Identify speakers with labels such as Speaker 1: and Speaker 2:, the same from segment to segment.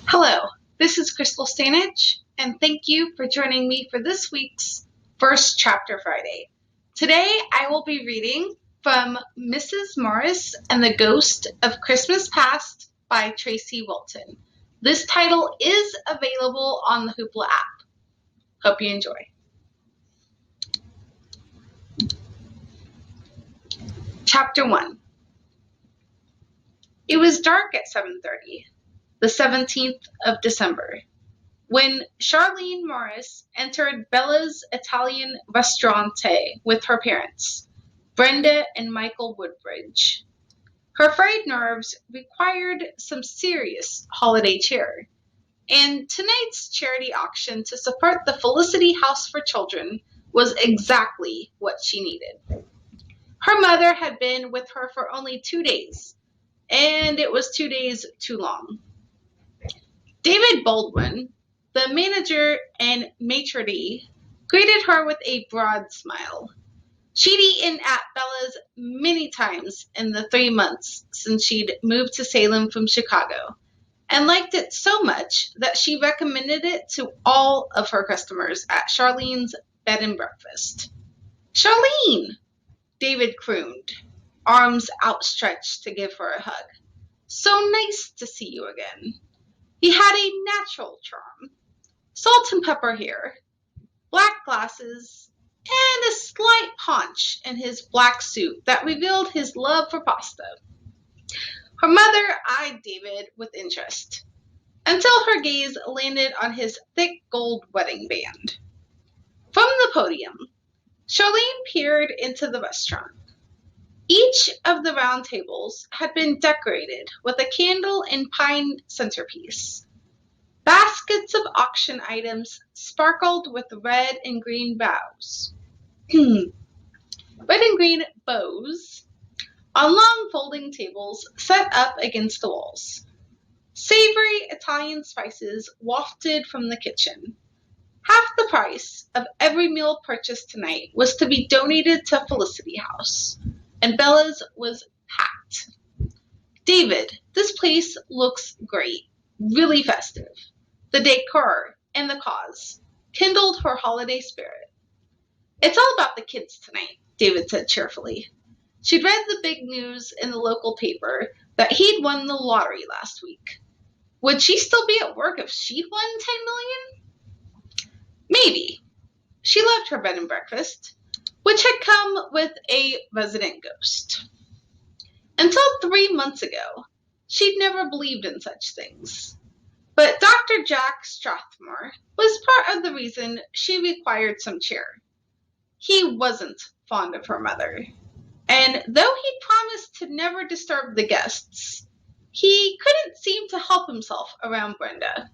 Speaker 1: Hello, this is Krystal Stanich, and thank you for joining me for this week's First Chapter Friday. Today I will be reading from Mrs. Morris and the Ghost of Christmas Past by Traci Wilton. This title is available on the Hoopla app. Hope you enjoy. Chapter 1. It was dark at 7:30, the 17th of December, when Charlene Morris entered Bella's Italian Ristorante with her parents, Brenda and Michael Woodbridge. Her frayed nerves required some serious holiday cheer, and tonight's charity auction to support the Felicity House for Children was exactly what she needed. Her mother had been with her for only 2 days, and it was 2 days too long. David Baldwin, the manager and maitre d', greeted her with a broad smile. She'd eaten at Bella's many times in the 3 months since she'd moved to Salem from Chicago, and liked it so much that she recommended it to all of her customers at Charlene's bed and breakfast. "Charlene!" David crooned, arms outstretched to give her a hug. "So nice to see you again." He had a natural charm. Salt and pepper hair, black glasses, and a slight paunch in his black suit that revealed his love for pasta. Her mother eyed David with interest, until her gaze landed on his thick gold wedding band. From the podium, Charlene peered into the restaurant. Each of the round tables had been decorated with a candle and pine centerpiece. Baskets of auction items sparkled with red and green bows. Red and green bows on long folding tables set up against the walls. Savory Italian spices wafted from the kitchen. Half the price of every meal purchased tonight was to be donated to Felicity House, and Bella's was packed. "David, this place looks great, really festive." The decor and the cause kindled her holiday spirit. "It's all about the kids tonight," David said cheerfully. She'd read the big news in the local paper that he'd won the lottery last week. Would she still be at work if she'd won $10 million? Maybe. She loved her bed and breakfast, which had come with a resident ghost. Until 3 months ago, she'd never believed in such things. But Dr. Jack Strathmore was part of the reason she required some cheer. He wasn't fond of her mother, and though he promised to never disturb the guests, he couldn't seem to help himself around Brenda.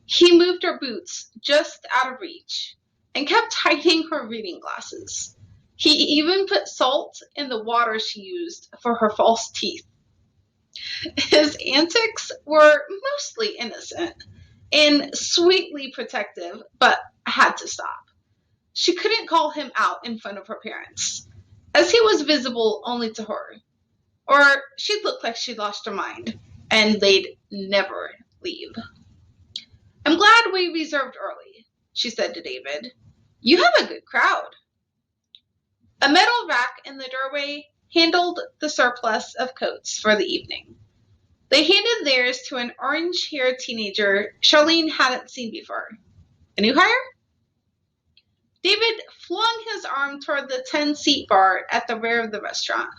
Speaker 1: He moved her boots just out of reach and kept hiding her reading glasses. He even put salt in the water she used for her false teeth. His antics were mostly innocent and sweetly protective, but had to stop. She couldn't call him out in front of her parents, as he was visible only to her, or she'd look like she'd lost her mind, and they'd never leave. "I'm glad we reserved early," she said to David. "You have a good crowd." A metal rack in the doorway handled the surplus of coats for the evening. They handed theirs to an orange-haired teenager Charlene hadn't seen before. "A new hire?" David flung his arm toward the 10-seat bar at the rear of the restaurant.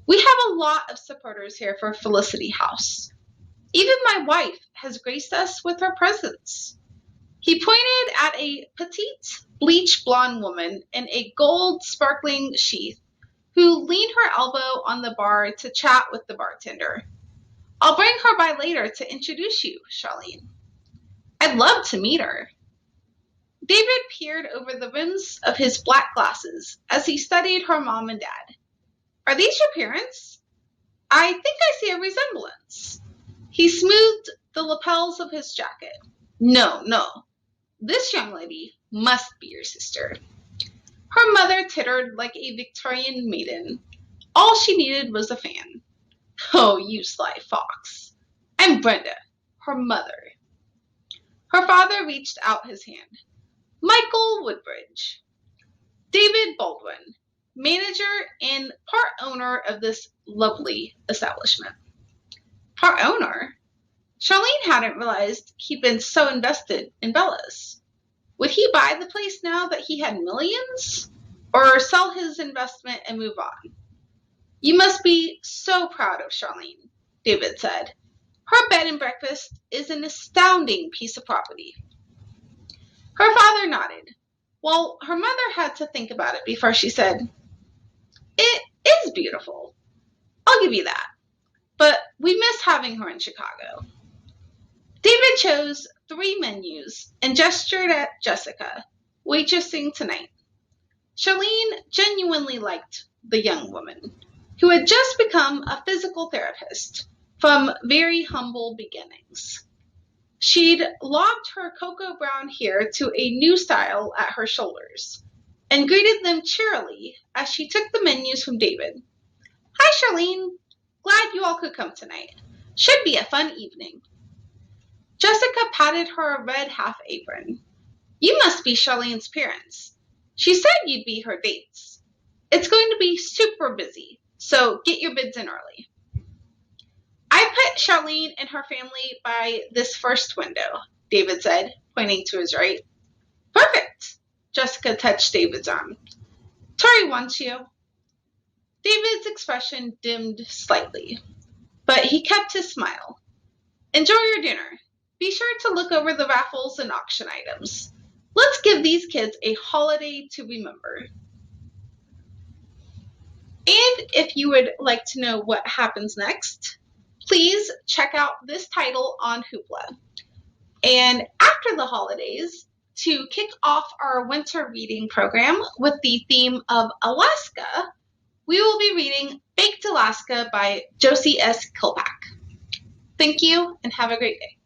Speaker 1: "We have a lot of supporters here for Felicity House. Even my wife has graced us with her presence." He pointed at a petite, bleach blonde woman in a gold sparkling sheath who leaned her elbow on the bar to chat with the bartender. "I'll bring her by later to introduce you, Charlene." "I'd love to meet her." David peered over the rims of his black glasses as he studied her mom and dad. "Are these your parents? I think I see a resemblance." He smoothed the lapels of his jacket. No. This young lady must be your sister." Her mother tittered like a Victorian maiden. All she needed was a fan. "Oh, you sly fox. I'm Brenda, her mother. Her father reached out his hand. Michael Woodbridge. David Baldwin, manager and part owner of this lovely establishment. Part owner? Charlene hadn't realized he'd been so invested in Bella's. Would he buy the place now that he had millions? Or sell his investment and move on? You must be so proud of Charlene, David said. Her bed and breakfast is an astounding piece of property. Her father nodded. Well, her mother had to think about it before she said, It is beautiful. I'll give you that. But we miss having her in Chicago. David chose 3 menus and gestured at Jessica, waitressing tonight. Charlene genuinely liked the young woman, who had just become a physical therapist from very humble beginnings. She'd locked her cocoa brown hair to a new style at her shoulders and greeted them cheerily as she took the menus from David. Hi, Charlene. Glad you all could come tonight. Should be a fun evening. Jessica patted her red half-apron. You must be Charlene's parents. She said you'd be her dates. It's going to be super busy, so get your bids in early. I put Charlene and her family by this first window, David said, pointing to his right. Perfect. Jessica touched David's arm. Tori wants you. David's expression dimmed slightly, but he kept his smile. Enjoy your dinner. Be sure to look over the raffles and auction items. Let's give these kids a holiday to remember. And if you would like to know what happens next, please check out this title on Hoopla. And after the holidays, to kick off our winter reading program with the theme of Alaska, we will be reading Baked Alaska by Josie S. Kilpack. Thank you and have a great day.